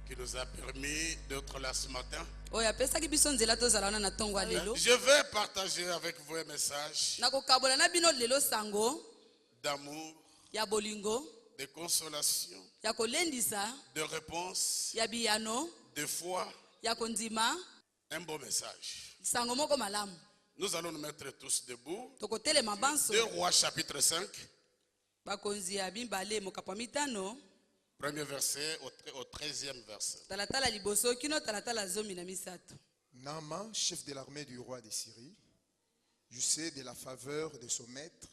qui nous a permis d'être là ce matin. Je vais partager avec vous un message d'amour, de consolation, de réponse, de foi, un beau message. Nous allons nous mettre tous debout. 2 Rois chapitre 5. Premier verset au 13e verset. Naaman, chef de l'armée du roi de Syrie, jouissait de la faveur de son maître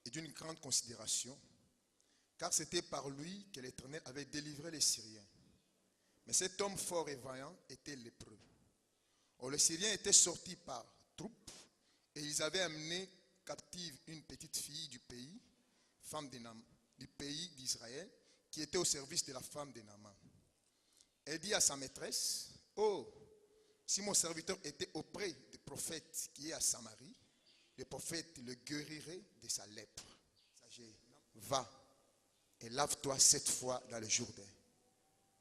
et d'une grande considération, car c'était par lui que l'Éternel avait délivré les Syriens. Mais cet homme fort et vaillant était lépreux. Or, les Syriens étaient sortis par troupes et ils avaient amené captive une petite fille du pays, femme du pays d'Israël, qui était au service de la femme de Naaman. Elle dit à sa maîtresse: « Oh, si mon serviteur était auprès du prophète qui est à Samarie, le prophète le guérirait de sa lèpre. Va et lave-toi 7 fois dans le Jourdain.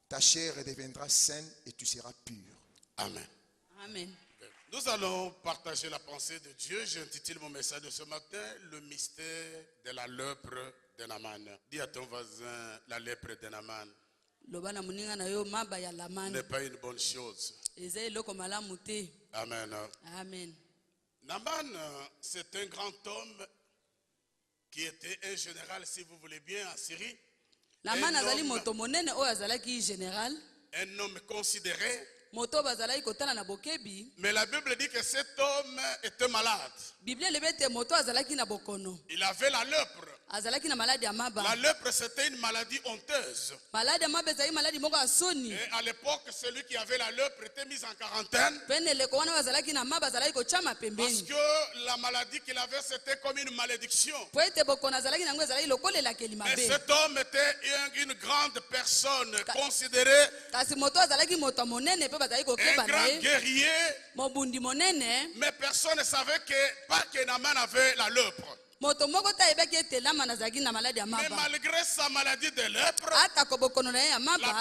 Ta chair deviendra saine et tu seras pur. » Amen. Amen. Nous allons partager la pensée de Dieu. J'intitule mon message de ce matin: le mystère de la lèpre de Naaman. Dis à ton voisin: la lèpre de Naaman n'est pas une bonne chose. Amen. Amen. Naaman, c'est un grand homme qui était un général, si vous voulez bien, en Syrie. Un homme considéré. Mais la Bible dit que cet homme était malade. Il avait la lèpre. La lèpre, c'était une maladie honteuse. Et à l'époque, celui qui avait la lèpre était mis en quarantaine. Parce que la maladie qu'il avait, c'était comme une malédiction. Mais cet homme était une grande personne considérée, un grand guerrier. Mais personne ne savait que Naaman avait la lèpre. Mais malgré sa maladie de lèpre, la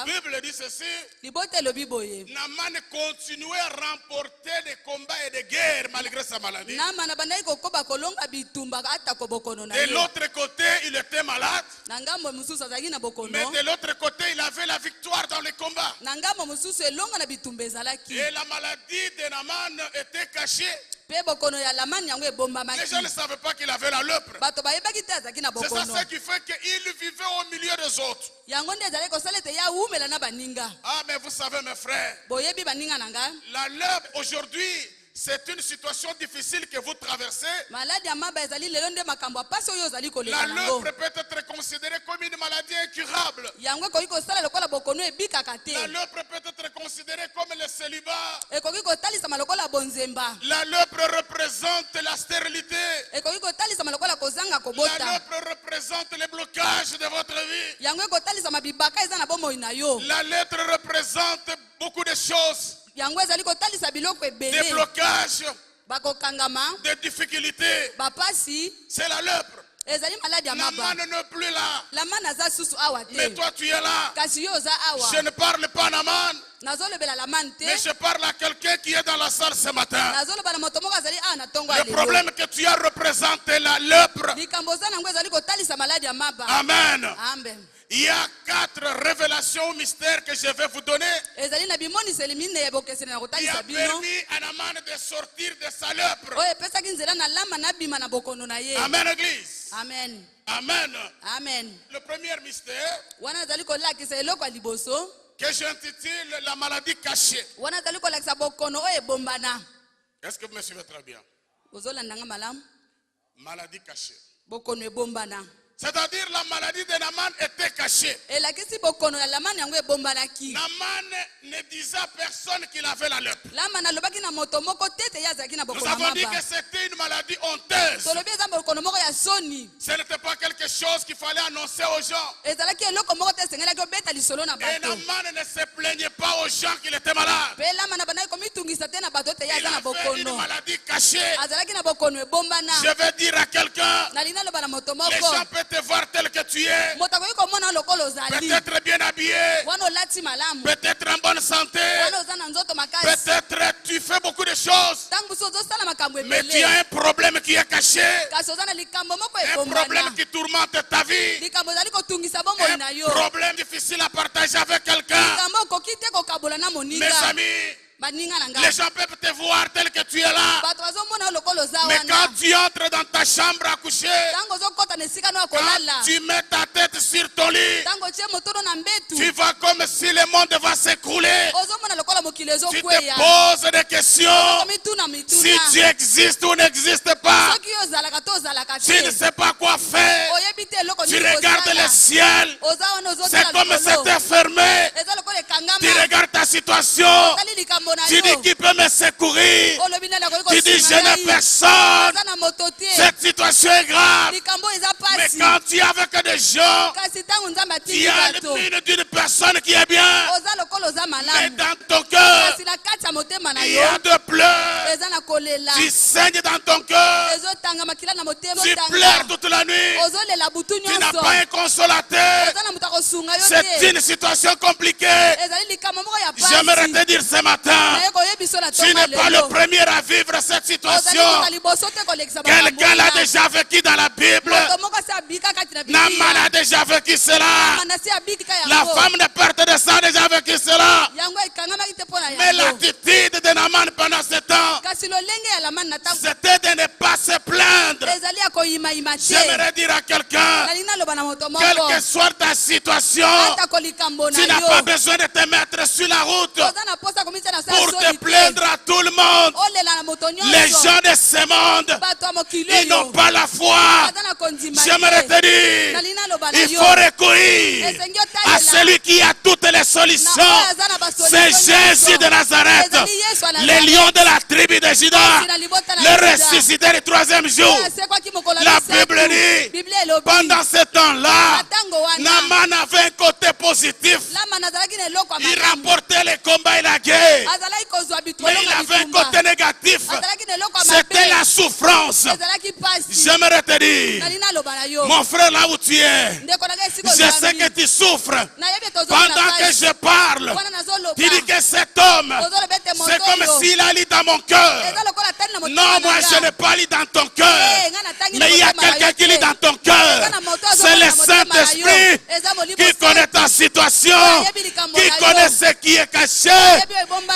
Bible dit ceci: Naaman continuait à remporter des combats et des guerres malgré sa maladie. De l'autre côté, il était malade. Mais de l'autre côté, il avait la victoire dans les combats. Et la maladie de Naaman était cachée. Les gens ne savaient pas qu'il avait la lèpre. C'est ça ce qui fait qu'il vivait au milieu des autres. Ah, mais vous savez, mes frères, la lèpre aujourd'hui, c'est une situation difficile que vous traversez. La lèpre peut être considérée comme une maladie incurable. La lèpre peut être considérée comme le célibat. La lèpre représente la stérilité. La lèpre représente le blocage de votre vie. La lèpre représente beaucoup de choses. Des blocages, des difficultés. C'est la lèpre. Naaman n'est plus là. Mais toi tu es là. Je ne parle pas à Naaman, mais je parle à quelqu'un qui est dans la salle ce matin. Le problème est que tu as représenté la lèpre. Amen. Il y a 4 révélations mystères que je vais vous donner. Il a permis à Naaman de sortir de sa lèpre. Amen, Église. Amen. Amen. Amen. Le premier mystère que j'intitule la maladie cachée. Est-ce que vous me suivez très bien? Maladie cachée. C'est-à-dire la maladie de Naaman était cachée. Naaman ne disait à personne qu'il avait la lèpre. Nous avons dit que c'était une maladie honteuse. Ce n'était pas quelque chose qu'il fallait annoncer aux gens. Et Naaman ne se plaignait pas aux gens qu'il était malade. Il avait une maladie cachée. Je vais dire à quelqu'un, les gens peuvent te voir tel que tu es. Peut-être bien habillé. Peut-être en bonne santé. Peut-être tu fais beaucoup de choses. Mais tu as un problème qui est caché. Un problème qui tourmente ta vie. Un problème difficile à partager avec quelqu'un. Mes amis, les gens peuvent te voir tel que tu es là. Mais quand tu entres dans ta chambre à coucher, quand tu mets ta tête sur ton lit, tu vois comme si le monde va s'écrouler. Tu te poses des questions. Si Dieu existe ou n'existe pas, tu ne sais pas quoi faire. Tu regardes le ciel, c'est comme si c'était fermé. Tu regardes ta situation. Tu dis qui peut me secourir. Tu dis je n'ai personne. Cette situation est grave. Mais quand tu es avec des gens, tu as le mine d'une personne qui est bien. Mais dans ton cœur, il y a de pleurs. Tu saignes dans ton cœur. Tu pleures toute la nuit. Tu n'as pas un consolateur. C'est une situation compliquée. J'aimerais te dire ce matin, tu n'es pas le premier à vivre cette situation. Quelqu'un l'a déjà vécu dans la Bible. Naaman a déjà vécu cela. La femme de perte de sang a déjà vécu cela. Mais l'attitude de Naaman pendant ce temps, c'était de ne pas se plaindre. J'aimerais dire à quelqu'un, quelle que soit ta situation, tu n'as pas besoin de te mettre sur la route pour te plaindre à tout le monde. Les gens de ce monde, ils n'ont pas la foi. J'aimerais te dire, il faut recourir à celui qui a toutes les solutions. C'est Jésus de Nazareth, le lion de la tribu de Juda, le ressuscité du troisième jour. La Bible dit, pendant ce temps-là, Naaman avait un côté positif. Il remportait les combats et la guerre. Mais il avait un côté négatif. C'était la souffrance. J'aimerais te dire, mon frère, là où tu es, je sais que tu souffres. Pendant que je parle, tu dis que cet homme, c'est comme s'il a lit dans mon cœur. Non, moi je n'ai pas lit dans ton cœur. Mais il y a quelqu'un qui lit dans ton cœur. C'est le Saint-Esprit qui connaît ta situation, qui connaît ce qui est caché.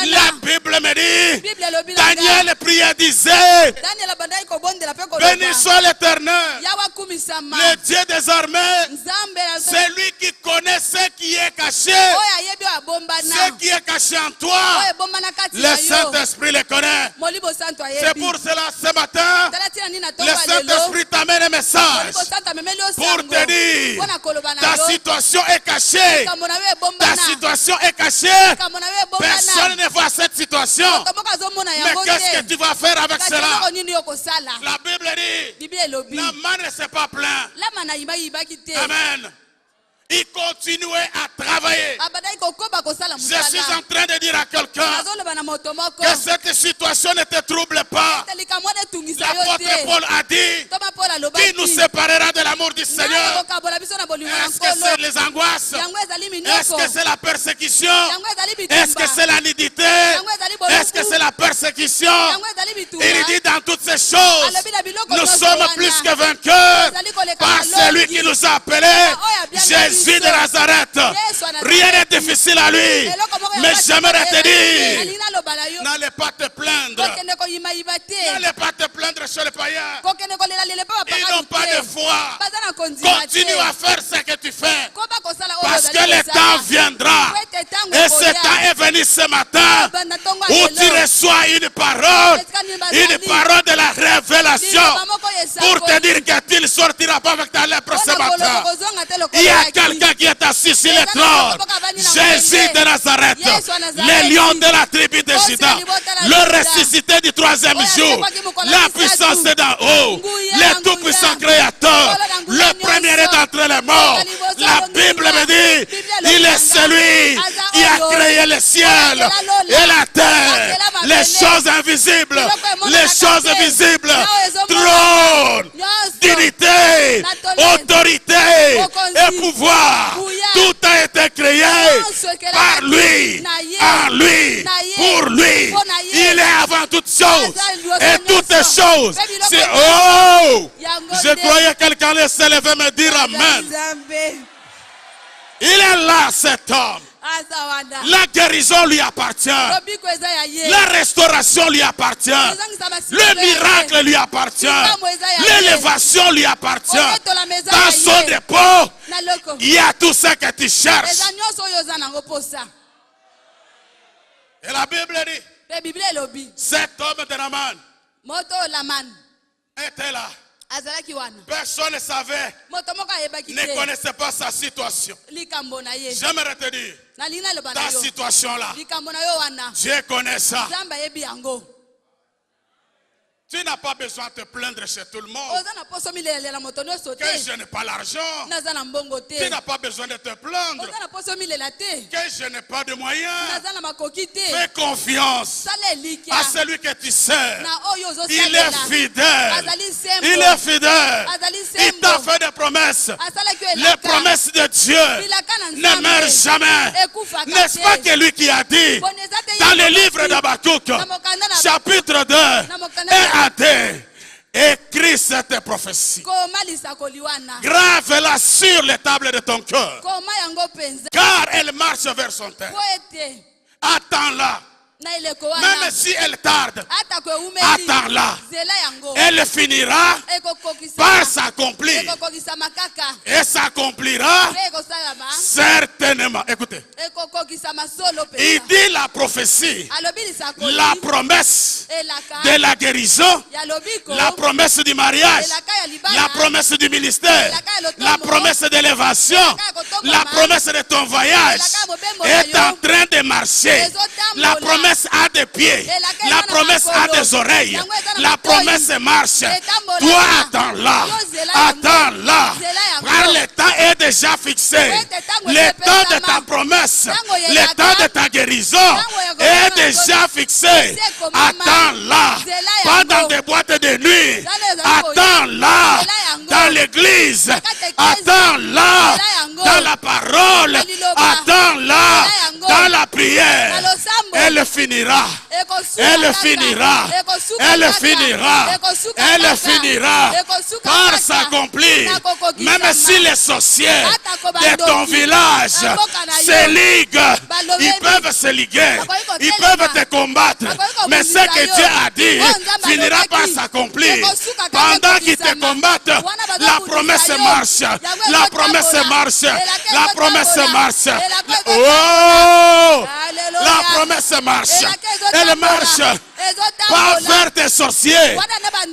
La Bible me dit, Daniel priait, disait, béni soit l'Éternel, le Dieu des armées, c'est lui qui connaît ce qui est caché. Ce qui est caché en toi, le Saint-Esprit le connaît. C'est pour cela ce matin, le Saint-Esprit t'amène un message pour te dire, ta situation est cachée. Ta situation est cachée. Personne ne voit cette situation. Mais qu'est-ce que tu vas faire avec cela? La Bible dit, Naaman ne s'est pas plaint. Amen. Il continuait à travailler. Je suis en train de dire à quelqu'un que cette situation ne te trouble pas. L'apôtre Paul a dit, qui nous séparera de l'amour du Seigneur? Est-ce que c'est les angoisses? Est-ce que c'est la persécution? Est-ce que c'est la nudité? Est-ce que c'est la persécution? Il dit dans toutes ces choses, nous sommes plus que vainqueurs par celui qui nous a appelés, Jésus de Nazareth. Rien n'est difficile à lui. Mais j'aimerais te dire, n'allez pas te plaindre. N'allez pas te plaindre chez les païens. Ils n'ont pas de foi. Continue à faire ce que tu fais. Parce que le temps viendra. Et ce temps est venu ce matin où tu reçois une parole de la révélation pour te dire que tu ne sortiras pas avec ta lèpre ce matin. Il y a quelqu'un qui est assis sur le trône. Jésus de Nazareth, le lion de la tribu de Juda, le ressuscité du troisième jour, la puissance d'en haut, le tout-puissant créateur, le premier d'entre les morts. La Bible me dit, il est celui qui a créé le ciel et la terre, les choses invisibles, les choses visibles, trône, dignité, autorité, pouvoir, tout a été créé par lui, en lui, pour lui. Il est avant toutes choses. Et toutes les choses, c'est oh! Je croyais que quelqu'un allait se lever me dire amen. Il est là, cet homme. La guérison lui appartient. La restauration lui appartient. Le miracle lui appartient. L'élévation lui appartient. Dans son dépôt, il y a tout ce que tu cherches. Et la Bible dit, cet homme de Naman était là. Personne ne savait, ne connaissait pas sa situation. J'aimerais te dire, ta situation-là, Dieu connaît ça. Tu n'as pas besoin de te plaindre chez tout le monde que je n'ai pas l'argent. Tu n'as pas besoin de te plaindre que je n'ai pas de moyens. Fais confiance à celui que tu sers. Il est fidèle. Il est fidèle. Il t'a fait des promesses. Les promesses de Dieu ne meurent jamais. N'est-ce pas que lui qui a dit dans le livre d'Habakkuk, chapitre 2, écris cette prophétie. Grave-la sur les tables de ton cœur. Car elle marche vers son terme. Attends-la. Même si elle tarde, attends-la. Elle finira par s'accomplir. Et s'accomplira certainement. Écoutez. Il dit la prophétie, la promesse de la guérison, la promesse du mariage, la promesse du ministère, la promesse d'élévation, la promesse de ton voyage est en train de marcher. La promesse a des pieds, la promesse a des oreilles, la promesse marche. Toi attends-la, attends-la, car le temps est déjà fixé. Le temps de ta promesse, le temps de ta guérison est déjà fixé. Attends-la, pas dans des boîtes de nuit, attends-la dans l'église, attends-la dans la parole, attends-la dans la prière. Elle finira, elle finira, elle finira, elle finira par s'accomplir. Même si les sorciers de ton village se liguent, ils peuvent se liguer, ils peuvent te combattre. Mais ce que Dieu a dit finira par s'accomplir. Pendant qu'ils te combattent, la promesse marche, la promesse marche, la promesse marche. Oh! La promesse marche. Elle marche pas vers tes sorciers,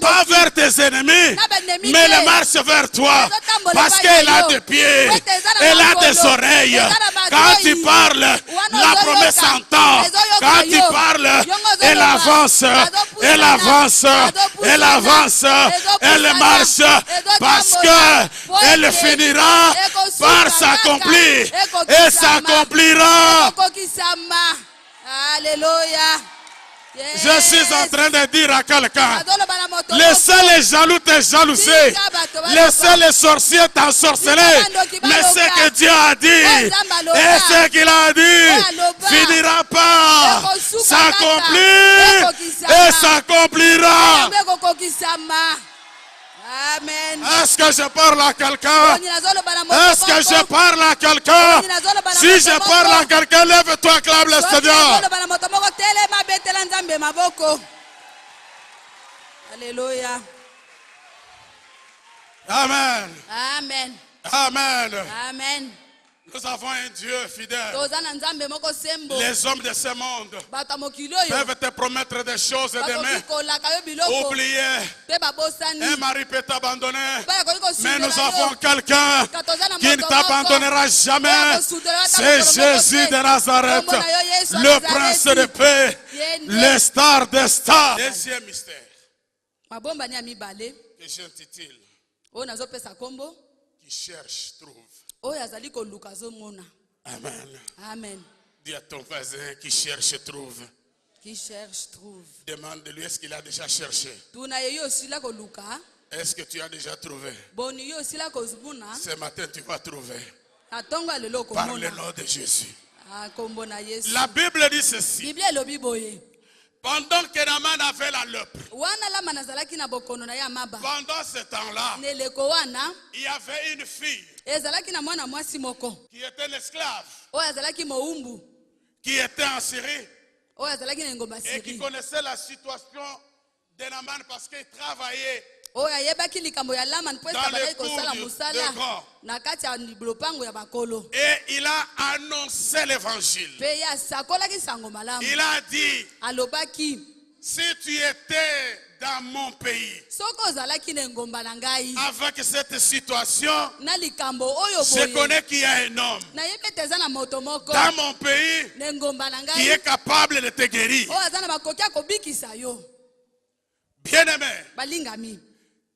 pas vers tes ennemis, mais elle marche vers toi. Parce qu'elle a des pieds, elle a des oreilles. Quand tu parles, la promesse entend. Quand tu parles, elle avance, elle avance, elle avance, elle marche. Parce qu'elle finira par s'accomplir et s'accomplira. Alléluia. Je suis en train de dire à quelqu'un, laissez les jaloux te jalouser, laissez les sorciers t'ensorceler, mais ce que Dieu a dit et ce qu'il a dit finira par s'accomplir et s'accomplira. Amen. Est-ce que je parle à quelqu'un? Est-ce que je parle à quelqu'un? Si je parle à quelqu'un, lève-toi, acclame le Seigneur. Alléluia. Amen. Amen. Amen. Amen. Nous avons un Dieu fidèle. Les hommes de ce monde peuvent te promettre des choses demain. Oubliez. Un mari peut t'abandonner. Mais nous avons quelqu'un qui ne t'abandonnera jamais. C'est Jésus de Nazareth, le prince de paix, le star des stars. Deuxième mystère que j'intitule qui cherche, trouve. Amen. Amen. Dis à ton voisin qui cherche, trouve. Qui cherche, trouve. Demande-lui est-ce qu'il a déjà cherché. Est-ce que tu as déjà trouvé? Ce matin, tu vas trouver. Par le nom de Jésus. La Bible dit ceci. Pendant que Naaman avait la lèpre, pendant ce temps-là, il y avait une fille qui était une esclave, qui était en Syrie et qui connaissait la situation de Naaman parce qu'il travaillait dans les cours de grands. Et il a annoncé l'évangile. Il a dit, si tu étais dans mon pays, avec cette situation, je connais qu'il y a un homme dans mon pays qui est capable de te guérir. Bien-aimé,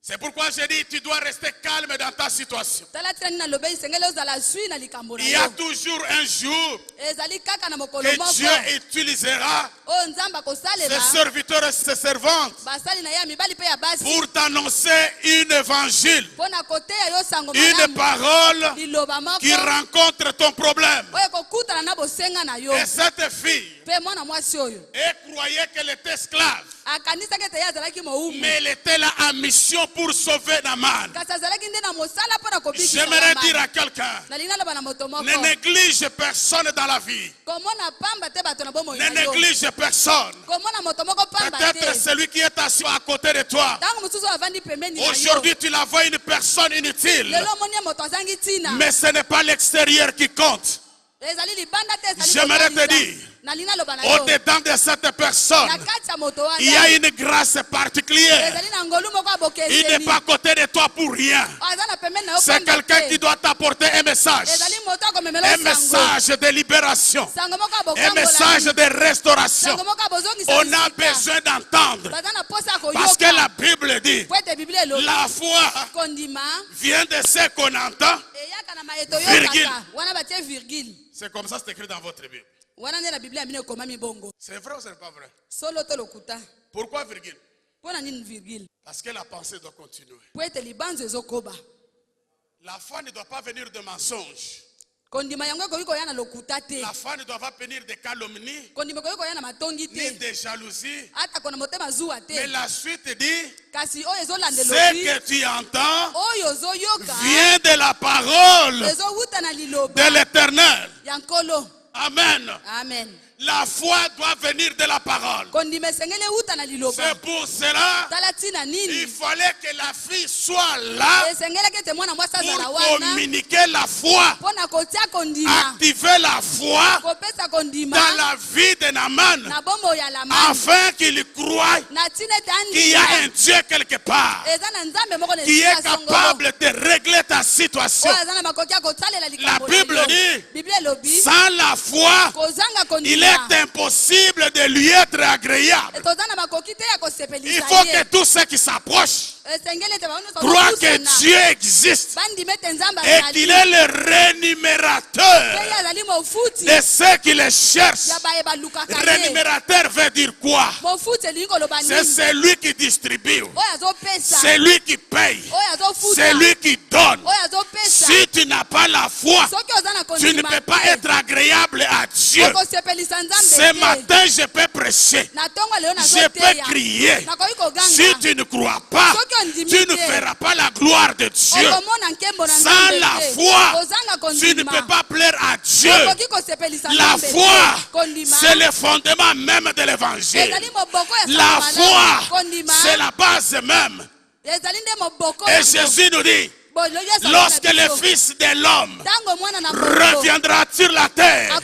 c'est pourquoi j'ai dit, tu dois rester calme dans ta situation. Il y a toujours un jour que Dieu utilisera ses serviteurs et ses servantes pour t'annoncer une évangile, une parole qui rencontre ton problème. Et cette fille, elle croyait qu'elle était esclave, mais elle était là en mission pour sauver Naaman. J'aimerais dire à quelqu'un, ne néglige personne dans la vie. Ne néglige personne. Peut-être celui qui est assis à côté de toi, aujourd'hui tu la vois une personne inutile, mais ce n'est pas l'extérieur qui compte. J'aimerais te dire, au-dedans de cette personne, il y a une grâce particulière. Il n'est pas à côté de toi pour rien. C'est quelqu'un qui doit t'apporter un message de libération, un message de restauration. On a besoin d'entendre, parce que la Bible dit, la foi vient de ce qu'on entend, virgule. C'est comme ça, c'est écrit dans votre Bible. C'est vrai ou ce n'est pas vrai? Pourquoi virgule? Parce que la pensée doit continuer. La foi ne doit pas venir de mensonges. La foi ne doit pas venir de calomnie, ni de jalousie. Mais la suite dit, ce que tu entends vient de la parole de l'Éternel. Amen. Amen. La foi doit venir de la parole. C'est pour cela il fallait que la fille soit là pour communiquer la foi, activer la foi dans la vie de Naaman, afin qu'il croie qu'il y a un Dieu quelque part qui est capable de régler ta situation. La Bible dit, sans la foi, il est impossible de lui être agréable. Il faut que tous ceux qui s'approchent croient que Dieu existe et qu'il est le rémunérateur de ceux qui le cherchent. Rémunérateur veut dire quoi? C'est celui qui distribue, c'est lui qui paye, c'est lui qui donne. Si tu n'as pas la foi, tu ne peux pas être agréable à Dieu. Ce matin, je peux prêcher, je peux crier. Si tu ne crois pas, tu ne feras pas la gloire de Dieu. Sans la foi, tu ne peux pas plaire à Dieu. La foi, c'est le fondement même de l'évangile. La foi, c'est la base même. Et Jésus nous dit, lorsque le Fils de l'homme reviendra sur la terre,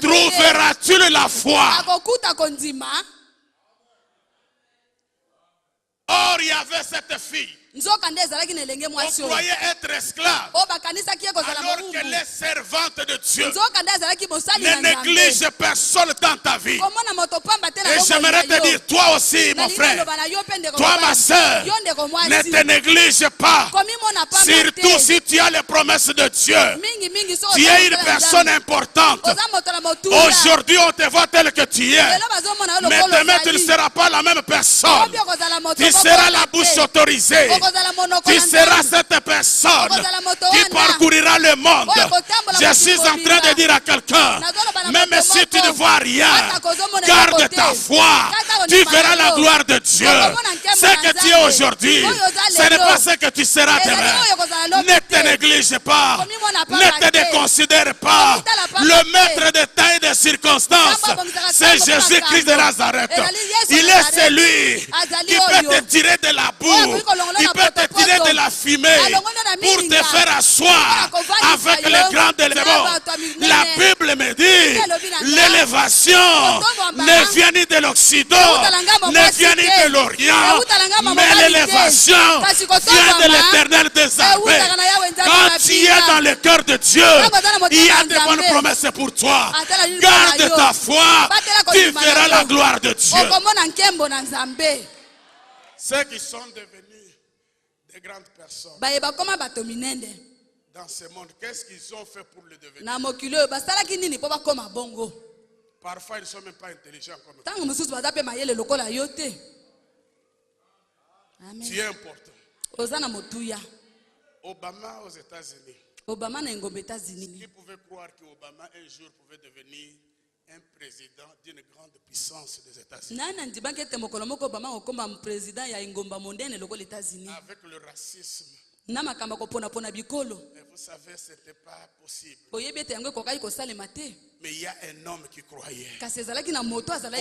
trouveras-tu la foi? Or, il y avait cette fille. On croyait être esclave, alors qu'elle est servante de Dieu. Ne néglige personne dans ta vie. Et j'aimerais te dire, toi aussi, mon frère, toi, ma soeur, ne te néglige pas. Surtout si tu as les promesses de Dieu. Tu es une personne importante. Aujourd'hui, on te voit tel que tu es. Mais demain, tu ne seras pas la même personne. Tu seras la bouche autorisée. Tu seras cette personne qui parcourira le monde. Je suis en train de dire à quelqu'un, même si tu ne vois rien, garde ta foi. Tu verras la gloire de Dieu. Ce que tu es aujourd'hui, ce n'est pas ce que tu seras demain. Ne te néglige pas. Ne te déconsidère pas. Le maître des temps et des circonstances, c'est Jésus-Christ de Nazareth. Il est celui qui peut te tirer de la boue, qui peut te tirer de la fumée pour te faire asseoir avec les grands éléments. La Bible me dit, l'élévation ne vient ni de l'Occident, ne vient ni de l'Orient, mais l'élévation vient de l'Éternel des armées. Quand tu es dans le cœur de Dieu, il y a de bonnes promesses pour toi. Garde ta foi, tu verras la gloire de Dieu. Ceux qui sont devenus des grandes personnes dans ce monde, qu'est-ce qu'ils ont fait pour le devenir? Parfois, ils ne sont même pas intelligents comme eux. Tu es important. Obama aux États-Unis. Qui pouvait croire qu'Obama un jour pouvait devenir un président d'une grande puissance des États-Unis? Avec le racisme. Mais vous savez, ce n'était pas possible. Mais il y a un homme qui croyait.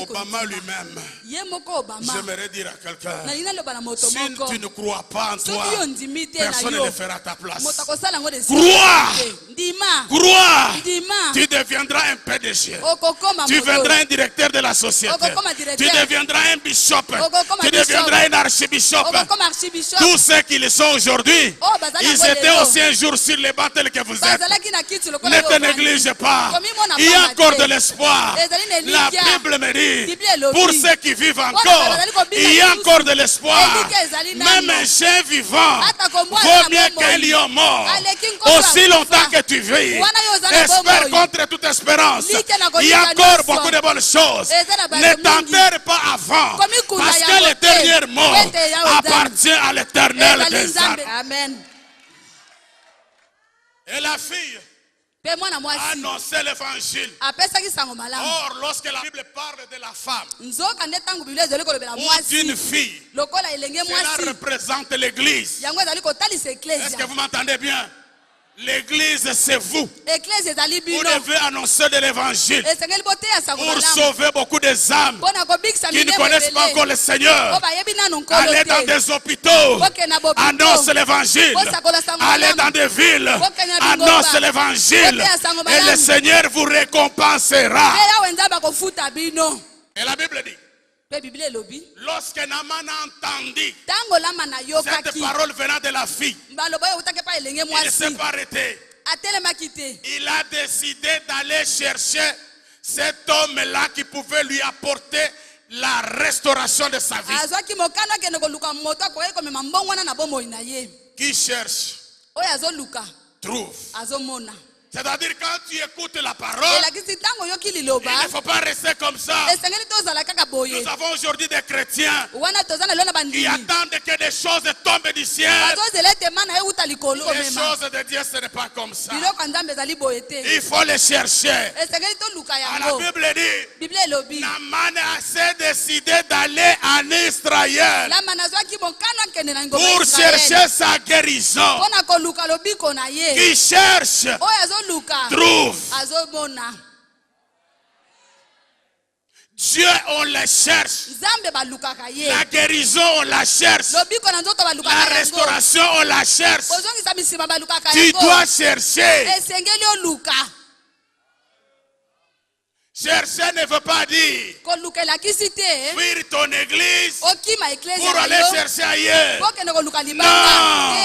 Obama lui-même. J'aimerais dire à quelqu'un, si tu ne crois pas en toi, personne ne le fera à ta place. Crois. Crois. Tu deviendras un PDG. Tu deviendras un directeur de la société. Tu deviendras un bishop. Tu deviendras un archibishop. Tous ceux qui le sont aujourd'hui, ils étaient aussi un jour sur les battles que vous êtes. Ne te néglige pas. Il y a encore de l'espoir. La Bible me dit, pour ceux qui vivent encore, il y a encore de l'espoir. Même un chien vivant vaut mieux qu'un lion mort. Aussi longtemps que tu vis, espère contre toute espérance. Il y a encore beaucoup de bonnes choses. Ne t'enterre pas avant, parce que le dernier mot appartient à l'Éternel des armées. Amen. Et la fille annonçait l'évangile. Or, lorsque la Bible parle de la femme ou d'une fille, cela représente l'église. Est-ce que vous m'entendez bien? L'église, c'est vous. Vous devez annoncer de l'évangile pour sauver beaucoup des âmes qui ne connaissent pas encore le Seigneur. Allez dans des hôpitaux, annonce l'évangile. Allez dans des villes, annonce l'évangile. Et le Seigneur vous récompensera. Et la Bible dit, lorsque Naaman entendit cette parole venant de la fille, il ne s'est pas arrêté. Il a décidé d'aller chercher cet homme-là qui pouvait lui apporter la restauration de sa vie. Qui cherche, trouve. C'est-à-dire quand tu écoutes la parole, il ne faut pas rester comme ça. Nous avons aujourd'hui des chrétiens qui attendent que des choses tombent du ciel. Les choses de Dieu, ce n'est pas comme ça. Il faut les chercher. La Bible dit, Naaman s'est décidé d'aller en Israël pour chercher sa guérison. Qui cherche, trouve. Dieu, on le cherche. La guérison, on la cherche. La restauration, on la cherche. Tu dois chercher. Chercher ne veut pas dire fuir ton église pour aller chercher ailleurs. Non,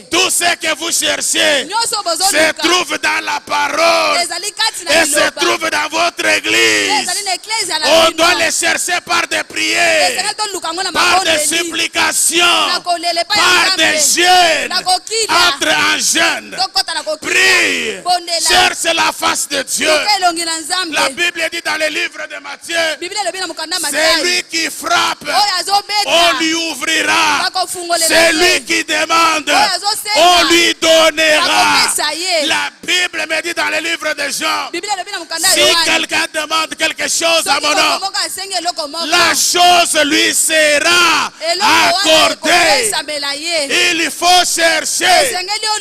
tout ce que vous cherchez se trouve dans la parole et se trouve dans votre église. On doit les chercher par des prières, par des supplications, par des jeûnes. Entre en jeûne, prie, cherche la face de Dieu. La Bible dit dans le livre de Matthieu, c'est lui qui frappe, on lui ouvrira. C'est lui qui demande, on lui donnera. La Bible me dit dans le livre de Jean, si quelqu'un demande quelque chose à mon nom, la chose lui sera accordée. Il faut chercher,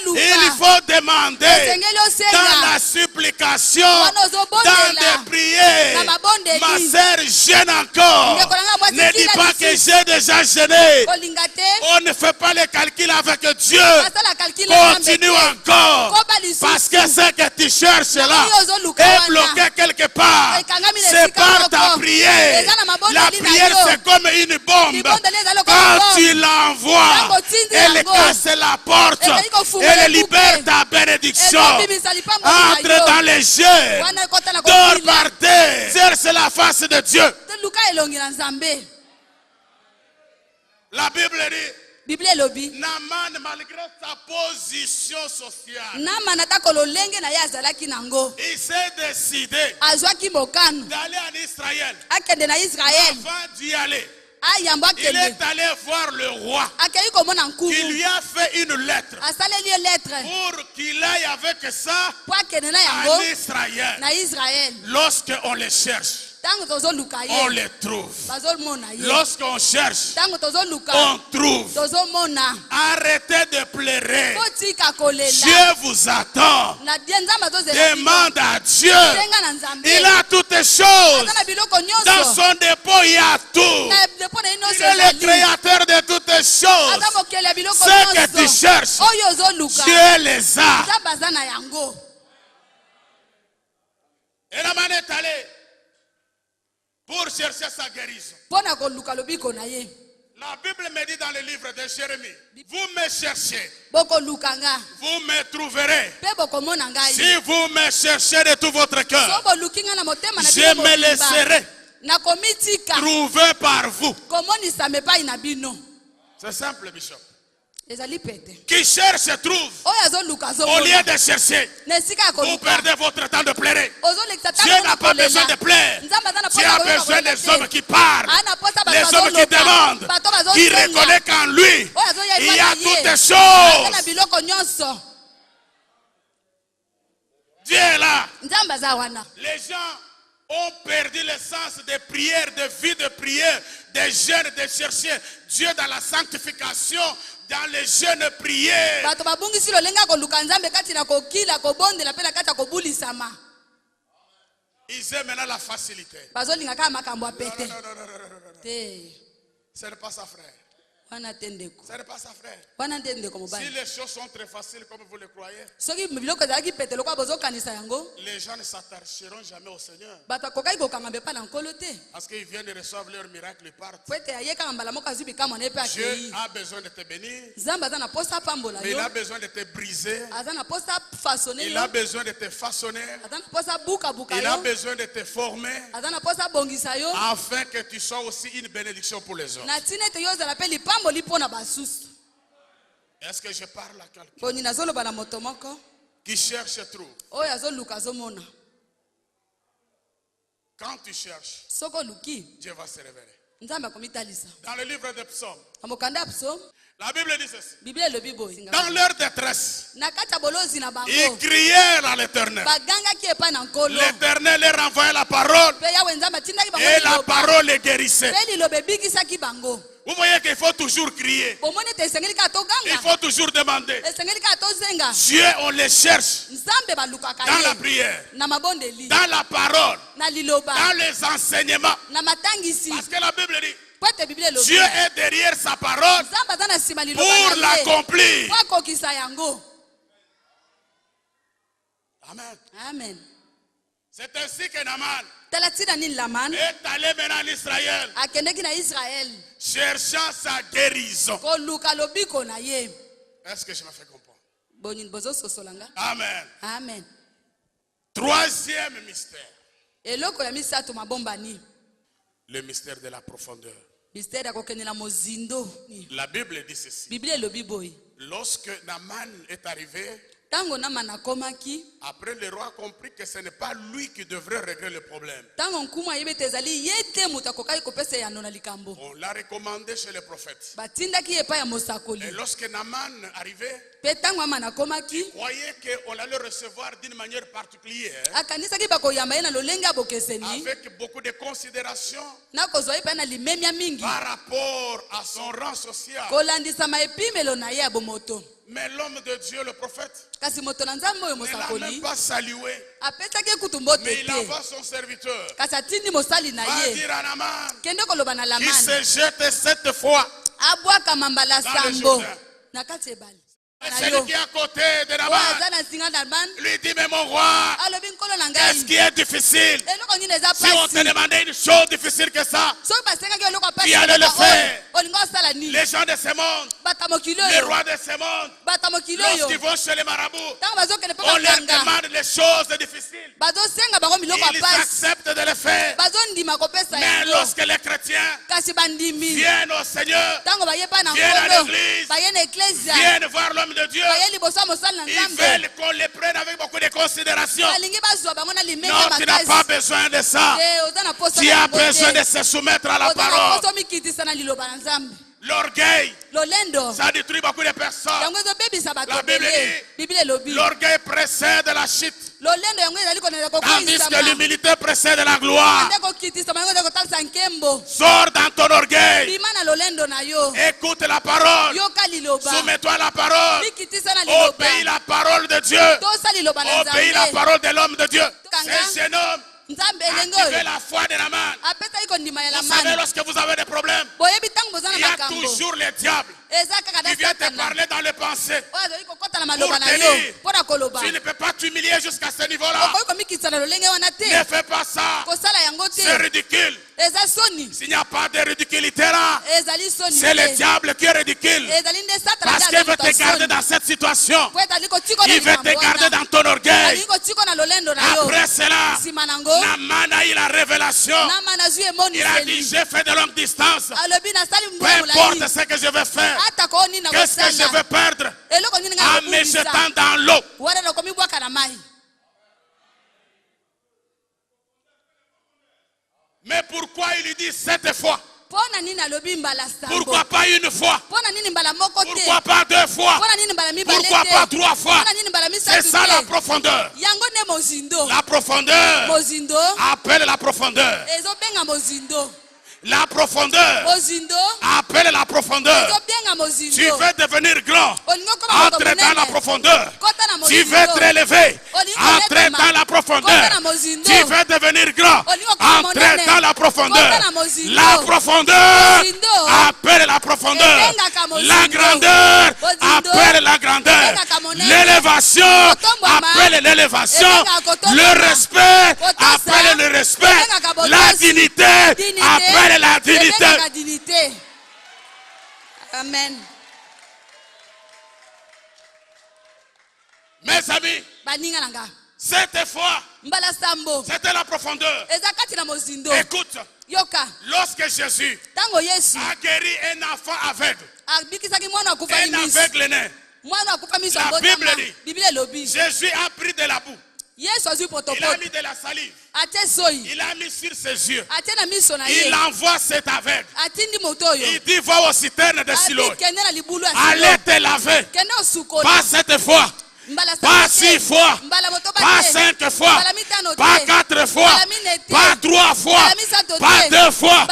il faut demander dans la supplication, dans les prières. Ma sœur jeûne encore. Ne dis pas que j'ai déjà jeûné. On ne fait pas les calculs avec Dieu. Continue encore. Parce que ce que tu cherches là est bloqué quelque part. C'est par ta prière. La prière c'est comme une bombe. Quand tu l'envoies, elle casse la porte. Elle libère ta bénédiction. Entre dans les jeux. Dors par terre. Cherche la face de Dieu. La Bible dit, Naaman, malgré sa position sociale, il s'est décidé d'aller en Israël. Avant d'y aller, il est allé voir le roi qui lui a fait une lettre pour qu'il aille avec ça en Israël. Lorsqu'on les cherche, on les trouve. Lorsqu'on cherche, on trouve. Arrêtez de pleurer. Dieu vous attend. Demande à Dieu. Il a toutes choses. Dans son dépôt, il y a tout. Il est le créateur de toutes choses. Ce que tu cherches, Dieu les a. Et la man est allée pour chercher sa guérison. La Bible me dit dans le livre de Jérémie, vous me cherchez, vous me trouverez. Si vous me cherchez de tout votre cœur, je me laisserai trouver par vous. C'est simple, Bishop. Qui cherche trouve. Au lieu de chercher, vous perdez votre temps de pleurer. Dieu n'a pas besoin de plaire. Dieu a besoin des hommes qui parlent, les hommes qui demandent, qui reconnaissent qu'en lui il y a toutes choses. Dieu est là. Les gens ont perdu le sens de prière, de vie de prière, de jeûne, de chercher Dieu dans la sanctification, dans les jeûnes prières. Ils aiment maintenant la facilité. Non. Ce n'est pas ça, frère. Ce n'est pas ça, frère. Si les choses sont très faciles comme vous le croyez, les gens ne s'attacheront jamais au Seigneur. Parce qu'ils viennent de recevoir leur miracle, ils partent. Dieu a besoin de te bénir. Mais il a besoin de te briser. Il a besoin de te façonner. Il a besoin de te former. Afin que tu sois aussi une bénédiction pour les autres. Est-ce que je parle à quelqu'un qui cherche trouve? Quand tu cherches, Dieu va se révéler. Dans le livre des psaumes, la Bible dit ceci. Dans leur détresse, ils crièrent à l'Éternel. L'Éternel leur envoyait la parole et la parole les guérissait. Vous voyez qu'il faut toujours crier. Il faut toujours demander. Dieu, on les cherche dans la prière, dans la parole, dans les enseignements. Parce que la Bible dit, Dieu est derrière sa parole pour l'accomplir. Amen. Amen. C'est ainsi que Naaman est allé maintenant en Israël, cherchant sa guérison. Est-ce que je me fais comprendre? Amen. Amen. Troisième mystère. Le mystère de la profondeur. La Bible dit ceci. Lorsque Naaman est arrivé, Tango Naaman akomaki. Après le roi a compris que ce n'est pas lui qui devrait régler le problème. Tango nkuma yebete ezali yete mutakokai kopesa ya nona likambo. On l'a recommandé chez les prophètes. Batindaki yepa ya mosakoli. Et lorsque Naaman arrivait, Pe tango Naaman akomaki. Il croyait qu'on allait le recevoir d'une manière particulière. Akanisaki bakoyamba ye na lolenge abokeseni. Avec beaucoup de considération. Na kozwa ye pa na limemia mingi. Par rapport à son rang social. Kolandisa maepimelo na ye abomoto. Mais l'homme de Dieu, le prophète, kasi moto na nzambe oyo ne l'a mosakoli même pas salué. apesaki kutu mbote Mais il te. envoie son serviteur. Kasi atindi mosali na Va ye. dire à Naaman, Kende koloba na qui Lamani. se jette 7 fois Abwaka mambala dans le sambo. Jourdain. Na kati ebali. Celui qui est à côté de Naaman lui dit, mais mon roi, qu'est-ce qui est difficile? Si on te demandait une chose difficile que ça, qui allait le faire? Les gens de ce monde, les rois de ce monde, lorsqu'ils vont chez les marabouts, on leur demande les choses difficiles. Ils acceptent de le faire. Mais lorsque les chrétiens viennent au Seigneur, viennent à l'église, viennent voir l'homme de Dieu, ils veulent qu'on les prenne avec beaucoup de considération. Non, tu n'as pas besoin de ça. Tu as besoin de se soumettre à la parole. L'orgueil, ça détruit beaucoup de personnes. La Bible dit, l'orgueil précède la chute, tandis que l'humilité précède la gloire. Sors dans ton orgueil. Écoute la parole. Soumets-toi à la parole. Obéis la parole de Dieu. Obéis la parole de l'homme de Dieu. C'est un jeune homme. Activez la foi de Naaman. Vous savez, lorsque vous avez des problèmes, il y a toujours les diables qui viennent te parler dans les pensées pour te dire, tu ne peux pas t'humilier jusqu'à ce niveau-là. Ne fais pas ça. C'est ridicule. S'il n'y a pas de ridiculité là, c'est le diable qui est ridicule. Parce qu'il veut te garder dans cette situation. Il veut te garder dans ton orgueil. Après cela, Naaman a eu la révélation. Il a dit, j'ai fait de longue distance. Peu importe ce que je vais faire. Qu'est-ce que je vais perdre en me jetant dans l'eau? Mais pourquoi il lui dit 7 fois? Pourquoi pas une fois? Pourquoi pas 2 fois? Pourquoi pas 3 fois? C'est ça la profondeur. La profondeur appelle la profondeur. La profondeur appelle la profondeur. Tu veux devenir grand, entre dans la profondeur. Tu veux te relever, entre dans la profondeur. Tu veux devenir grand, entre dans la profondeur. La profondeur appelle la profondeur. La grandeur appelle la grandeur. L'élévation appelle l'élévation. Le respect appelle le respect. La dignité appelle la dignité. Amen. Mes amis, cette fois, c'était la profondeur. Écoute, lorsque Jésus a guéri un enfant aveugle, un aveugle né, la Bible dit, Jésus a pris de la boue. Il a mis de la salive. Il a mis sur ses yeux. Il envoie cet aveugle. Il dit, va aux citernes de Siloé. Allez te laver. Pas 7 fois. Pas 6 fois. Pas 5 fois. Pas 4 fois. Pas 3 fois. Pas 2 fois.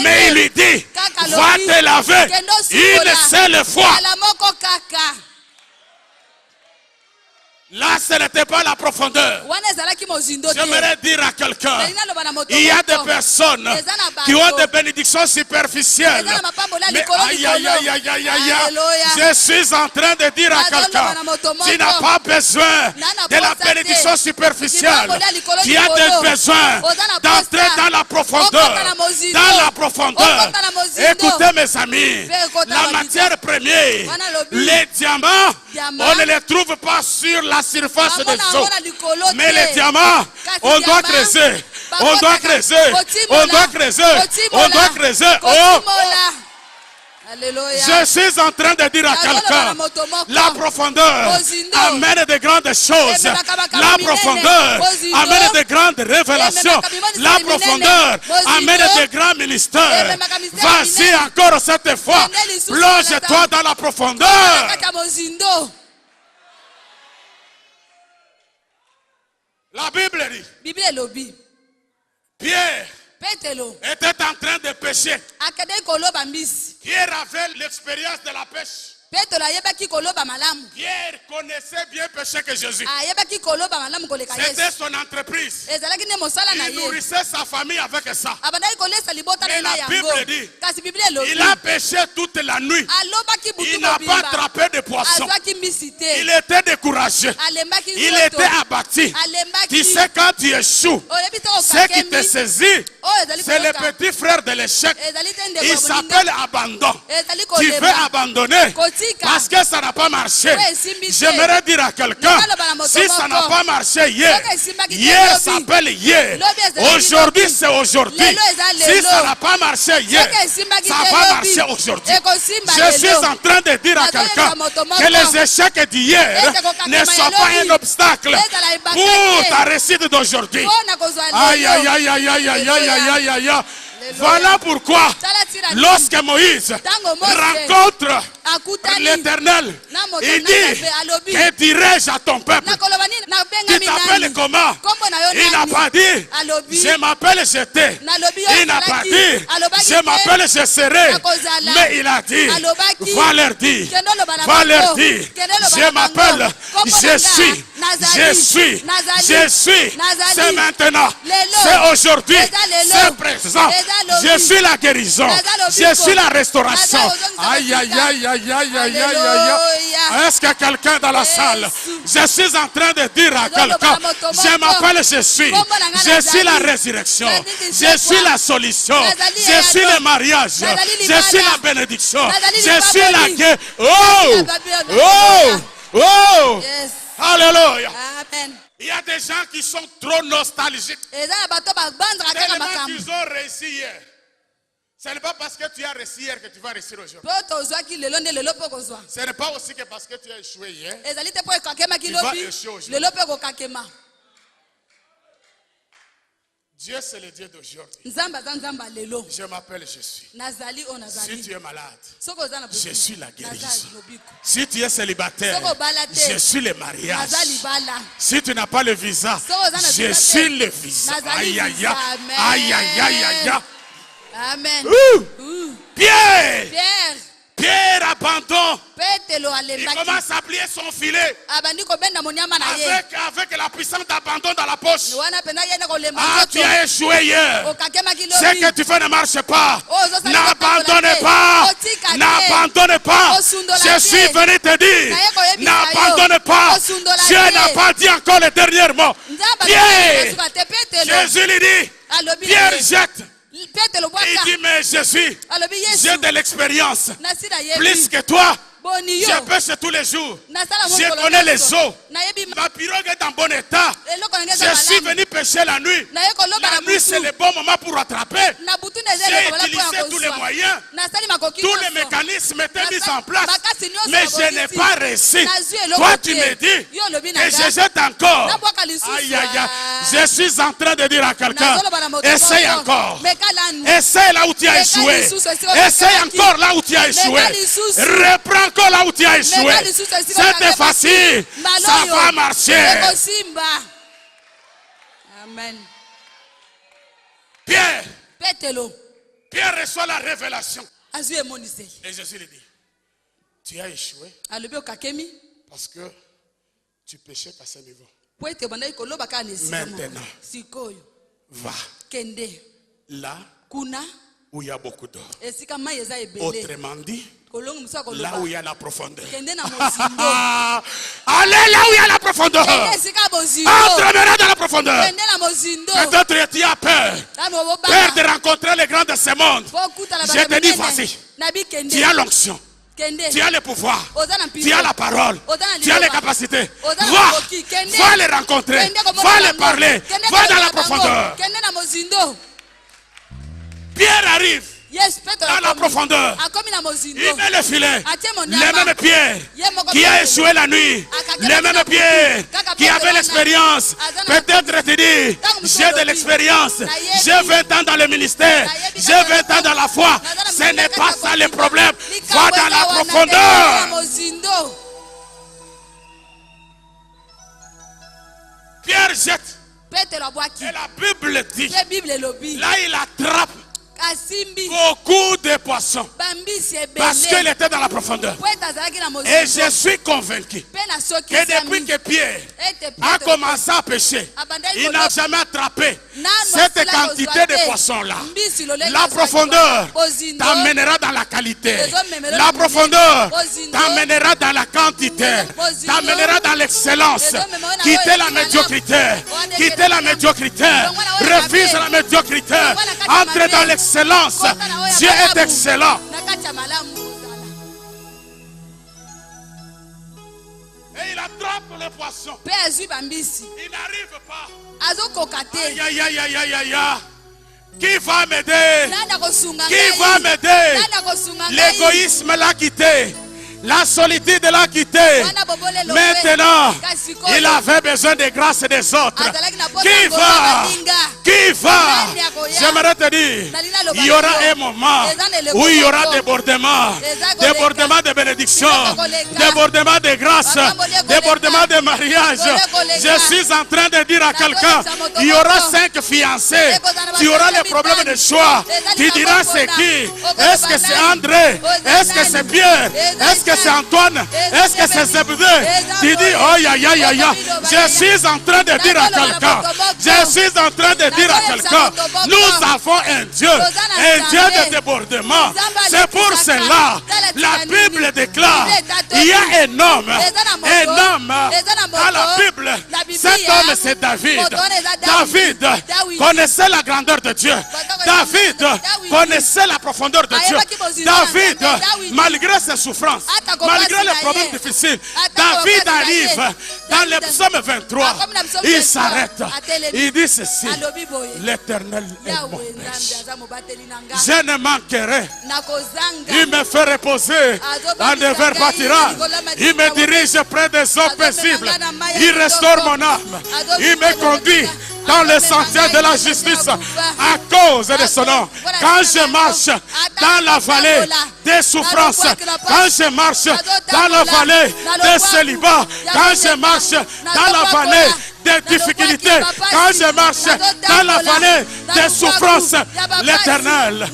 Mais il lui dit, va te laver une seule fois. Là, ce n'était pas la profondeur. J'aimerais dire à quelqu'un, il y a des personnes qui ont des bénédictions superficielles. Mais aïe, aïe, aïe, aïe, aïe, aïe, je suis en train de dire à quelqu'un, tu n'as pas besoin de la bénédiction superficielle. Tu as des besoins d'entrer dans la profondeur. Dans la profondeur. Écoutez mes amis, la matière première, les diamants, on ne les trouve pas sur la surface des eaux. Mais les diamants, on doit creuser. On doit creuser. On doit creuser. On doit creuser. Oh! Je suis en train de dire à quelqu'un, la profondeur amène de grandes choses. La profondeur amène de grandes révélations. La profondeur amène de grands ministères. Vas-y encore cette fois, plonge-toi dans la profondeur. La Bible dit, Pierre était en train de pêcher. Pierre avait l'expérience de la pêche. Pierre connaissait bien pêcher que Jésus. C'était son entreprise. Il nourrissait sa famille avec ça. Mais la Bible dit, il a pêché toute la nuit. Il n'a pas attrapé de poisson. Il était découragé. Il était abattu. Tu sais, quand tu échoues, ce qui te saisit, c'est le petit frère de l'échec. Il s'appelle abandon. Tu veux abandonner parce que ça n'a pas marché. J'aimerais dire à quelqu'un, si ça n'a pas marché hier, hier s'appelle hier. Aujourd'hui c'est aujourd'hui. Si ça n'a pas marché hier, ça va marcher aujourd'hui. Je suis en train de dire à quelqu'un que les échecs d'hier ne sont pas un obstacle pour ta réussite d'aujourd'hui. Aïe aïe aïe aïe aïe aïe aïe aïe aïe aïe. Voilà pourquoi, lorsque Moïse rencontre l'Éternel, il dit, que dirais-je à ton peuple? Tu t'appelles comment? Il n'a pas dit, je m'appelle J'étais. Il n'a pas dit, je m'appelle Je serai. Mais il a dit, va leur dire, je m'appelle, je suis. C'est maintenant, c'est aujourd'hui, c'est présent. Je suis la guérison, je suis la restauration. Aïe aïe aïe aïe aïe aïe aïe aïe. Est-ce que quelqu'un dans la salle? Je suis en train de dire à quelqu'un, je m'appelle je suis la résurrection, je suis la solution, je suis le mariage, je suis la bénédiction, je suis la guérison. Oh, oh, oh. Alléluia. Amen. Il y a des gens qui sont trop nostalgiques. Tellement qu'ils ont réussi hier. Ce n'est pas parce que tu as réussi hier que tu vas réussir aujourd'hui. Ce n'est pas aussi que parce que tu as échoué hier, tu vas échouer aujourd'hui. Dieu c'est le Dieu d'aujourd'hui. Je m'appelle Jésus. Si tu es malade, je suis la guérison. Si tu es célibataire, je suis le mariage. Si tu n'as pas le visa, je suis le visa. Aïe aïe aïe aïe aïe aïe. Amen. Pierre abandonne. Il commence à plier son filet avec la puissance d'abandon dans la poche. Ah, tu as échoué hier. Ce que tu fais ne marche pas. N'abandonne pas. N'abandonne pas. Je suis venu te dire, n'abandonne pas. Dieu n'a pas dit encore le dernier mot. Pierre, Jésus lui dit, Pierre jette. Il dit, mais je suis, j'ai de l'expérience, plus que toi. Je pêche tous les jours. Je connais les eaux. Ma pirogue est en bon état. Je suis venu pêcher la nuit. La nuit c'est le bon moment pour attraper. J'ai utilisé tous les moyens. Tous les mécanismes étaient mis en place. Mais je n'ai pas réussi. Toi tu me dis que je jette encore. Aïe aïe aïe. Je suis en train de dire à quelqu'un, essaye encore. Essaye là où tu as échoué. Essaye encore là où tu as échoué. Reprends encore là où tu as échoué. C'était facile. Ça va marcher. Amen. Pierre reçoit la révélation. Et Jésus lui dit, tu as échoué parce que tu péchais à ce niveau. Maintenant, va là où il y a beaucoup d'eau. Autrement dit, là où il y a la profondeur. Allez là où il y a la profondeur. Entre maintenant dans la profondeur. Peut-être tu as peur. Peur de rencontrer les grands de ce monde. Je te dis, vas-y. Tu as l'onction. Tu as le pouvoir. Tu as la parole. Tu as les capacités. Va les rencontrer. Va les parler. Va dans la profondeur. Pierre arrive. dans la profondeur. Il met le filet, les mêmes pierres qui a échoué la nuit, les mêmes pierres qui avaient l'expérience. Peut-être tu dis, j'ai de l'expérience, j'ai 20 ans dans le ministère, j'ai 20 ans dans la foi. Ce n'est pas ça le problème. Va dans la profondeur. Pierre jette. Et la Bible dit, là il attrape beaucoup de poissons parce qu'il était dans la profondeur. Et je suis convaincu que depuis que Pierre a commencé à pêcher, il n'a jamais attrapé cette quantité de poissons-là. La profondeur t'amènera dans la qualité. La profondeur t'amènera dans la quantité. T'amènera dans l'excellence. Quittez la médiocrité. Quittez la médiocrité. Refuse la médiocrité. Entrez dans l'excellence. Dieu est excellent. Et il attrape les poissons. Il n'arrive pas. Aïe, aïe, aïe, aïe, aïe, aïe. Qui va m'aider? Qui va m'aider? L'égoïsme l'a quitté. La solitude l'a quitté. Maintenant, il avait besoin de grâce des autres. Qui va? Qui va? J'aimerais te dire, il y aura un moment où il y aura débordement. Débordement de bénédiction. Débordement de grâce. Débordement de mariage. Je suis en train de dire à quelqu'un, il y aura 5 fiancés. Tu auras le problème de choix. Tu diras c'est qui? Est-ce que c'est André? Est-ce que c'est Pierre? Est-ce que c'est Antoine? Est-ce que c'est Zébédée? Tu dis, oh ya ya ya ya. Je suis en train de dire à quelqu'un. Je suis en train de dire à quelqu'un. Nous avons un Dieu de débordement. C'est pour cela, la Bible déclare, il y a un homme dans la Bible. Cet homme c'est David. David connaissait la grandeur de Dieu. David connaissait la profondeur de Dieu. David, malgré ses souffrances, malgré les problèmes difficiles, David arrive dans le psaume 23. Il s'arrête. Il dit ceci: l'Éternel est mon berger. Je ne manquerai. Il me fait reposer dans des verts pâtirages. Il me dirige près des eaux paisibles. Il restaure mon âme. Il me conduit dans le sentier de la justice à cause de son nom. Quand je marche dans la vallée des souffrances, quand je marche dans la vallée des célibats, quand je marche dans la vallée des difficultés, quand je marche dans la vallée des souffrances, l'Éternel,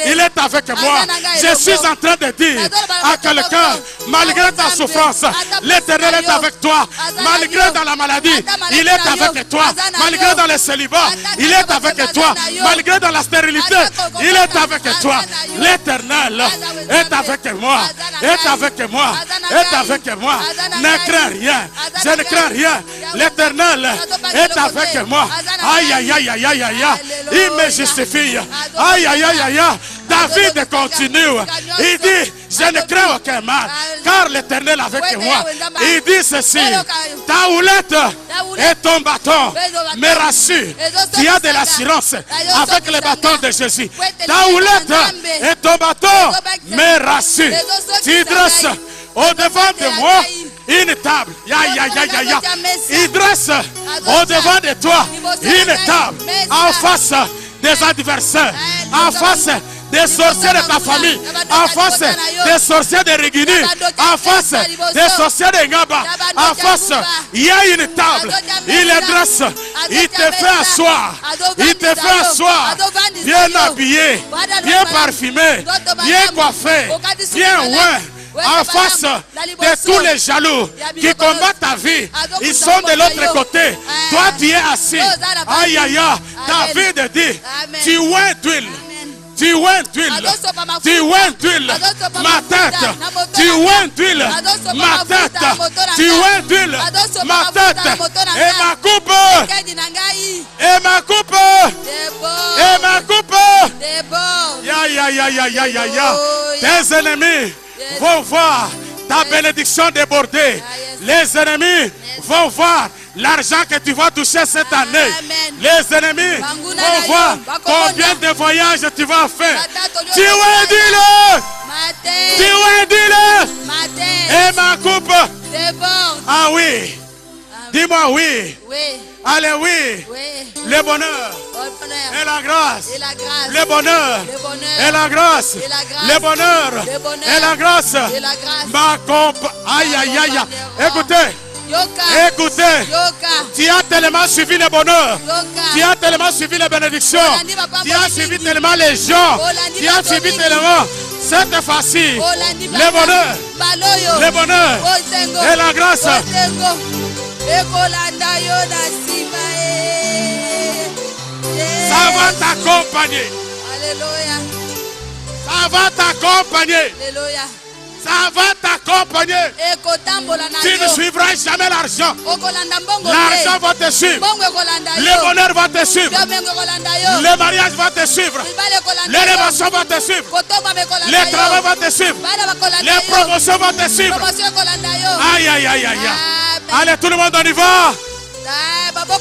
il est avec moi. Je suis en train de dire à quelqu'un, malgré ta souffrance, l'Éternel est avec toi. Malgré dans la maladie, il est avec toi. Malgré dans le célibat, il est avec toi. Malgré dans la stérilité, il est avec toi. L'Éternel est avec moi. Est avec moi. Est avec moi. Ne crains rien. Je ne crains rien. L'Éternel est avec moi. Aïe, aïe, aïe, aïe, aïe, aïe. Il me justifie. Aïe, aïe, aïe, aïe. David continue. Il dit, je ne crains aucun mal, car l'Éternel est avec moi. Il dit ceci: ta houlette et ton bâton me rassurent. Tu as de l'assurance avec le bâton de Jésus. Ta houlette et ton bâton me rassurent. Tu dresses au-devant de moi une table. Il dresse au-devant de toi une table en face des adversaires, en face des sorciers de ta famille, en face des sorciers de Régini, en face des sorciers de Ngaba, en face, il y a une table, il les dresse, il te fait asseoir, il te fait asseoir, bien habillé, bien parfumé, bien coiffé, bien oint. En face de tous les jaloux qui combattent ta vie, ils sont de l'autre côté. Toi, tu es assis. Aïe, aïe, aïe. David dit, tu oins d'huile. Tu oins d'huile, tu oins d'huile, ma tête, tu oins d'huile, ma tête, tu oins d'huile, ma tête, et ma coupe, et ma coupe, et ma coupe. Ya, ya, ya, ya, ya, ya, ya. Tes ennemis vont voir ta bénédiction déborder. Les ennemis vont voir l'argent que tu vas toucher cette année. Les ennemis vont voir combien de voyages tu vas faire. Tu vas dire-le. Tu vas dire-le. Et ma coupe. Ah oui. Dis-moi oui. Allez oui. Le bonheur. Et la grâce. Le bonheur. Et la grâce. Le bonheur. Et la grâce. Ma coupe. Aïe aïe aïe. Écoutez. Écoutez, tu as tellement suivi le bonheur, tu as tellement suivi les bénédictions, tu as suivi tellement les gens, tu as suivi tellement cette fois-ci, le bonheur, et la grâce. Ça va t'accompagner. Ça va t'accompagner. Ça va t'accompagner. Tu ne suivras jamais l'argent. L'argent va te suivre. Le bonheur va te suivre. Le mariage va te suivre. L'élévation va te suivre. Le travail va te suivre. Les promotions vont te suivre. Aïe, aïe, aïe, aïe. Allez, tout le monde, on y va.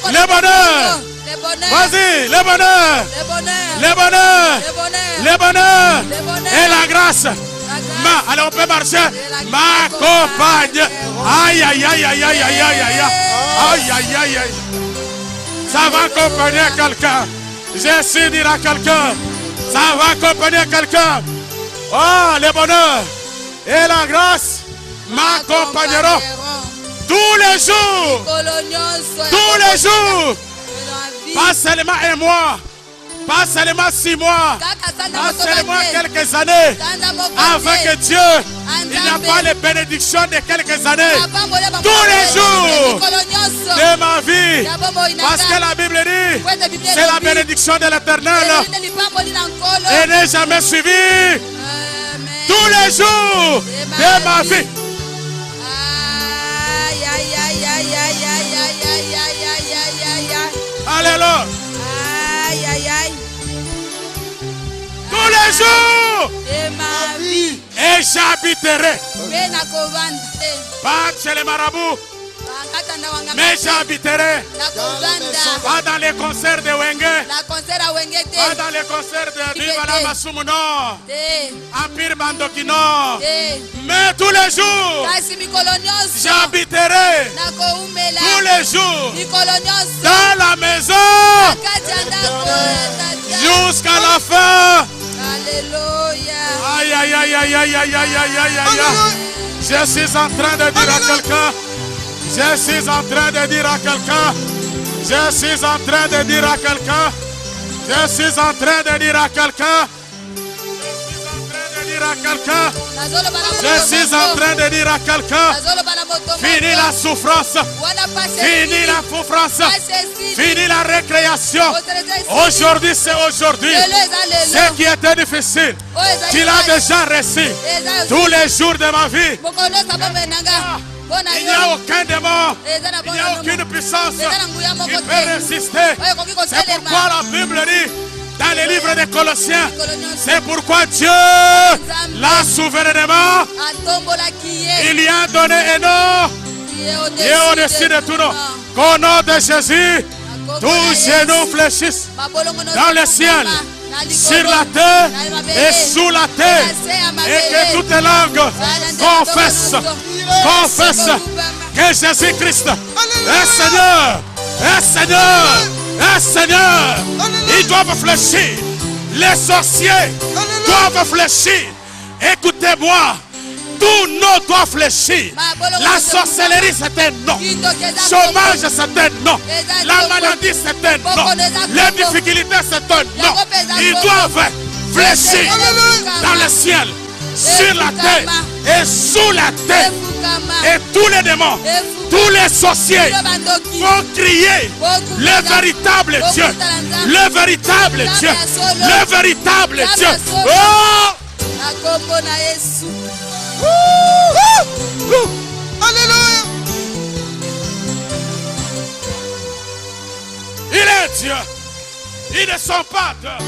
Le bonheur. Vas-y, le bonheur. Le bonheur. Le bonheur. Et la grâce. Allez, on peut marcher. Ma compagne. Aïe, aïe, aïe, aïe, aïe, aïe, aïe, aïe. Aïe, aïe, aïe, aïe. Ça va accompagner quelqu'un. Je suis dire à quelqu'un. Ça va accompagner quelqu'un. Oh, le bonheur et la grâce m'accompagneront tous les jours. Tous les jours. Pas seulement un mois. Pas seulement 6 mois, pas seulement quelques années. Avec Dieu, il n'y a pas les bénédictions de quelques années. Tous les jours de ma vie. Parce que la Bible dit, c'est la bénédiction de l'Éternel. Et n'est jamais suivi. Tous les jours de ma vie. Alléluia. Tous les jours de ma vie. Et j'habiterai pas chez les marabouts, mais j'habiterai pas dans les concerts de Wenge, pas dans les concerts de Viva la Masumuno, Empire Mandokino, mais tous les jours j'habiterai tous les jours dans la maison jusqu'à la fin. Alléluia. Aïe, aïe, aïe, aïe, aïe, aïe, aïe, aïe, aïe, aïe. Je suis en train de dire à quelqu'un. Je suis en train de dire à quelqu'un. Je suis en train de dire à quelqu'un. Je suis en train de dire à quelqu'un. Je suis en train de dire à quelqu'un. Fini la souffrance. Fini la souffrance. Fini la récréation. Aujourd'hui, c'est aujourd'hui. Ce qui était difficile, tu l'as déjà reçu. Tous les jours de ma vie. Il n'y a aucun démon, il n'y a aucune puissance qui peut résister. C'est pourquoi la Bible dit dans les livres des Colossiens, c'est pourquoi Dieu l'a souverainement, il lui a donné un nom qui est au-dessus de tout nom. Qu'au nom de Jésus, tous genoux fléchissent dans le ciel, sur la terre et sous la terre, et que toutes les langues confessent que Jésus-Christ est Seigneur, est Seigneur, est Seigneur. Ils doivent fléchir, les sorciers doivent fléchir. Écoutez-moi, tout nom doit fléchir. La sorcellerie c'est un nom, chômage c'est un nom, la maladie c'est un nom, les difficultés c'est un nom. Ils doivent fléchir dans le ciel, sur la terre et sous la terre. Et tous les démons, tous les sorciers vont crier le véritable Dieu, le véritable Dieu, le véritable Dieu. Oh! Alléluia. Il est Dieu. Ils ne sont pas deux.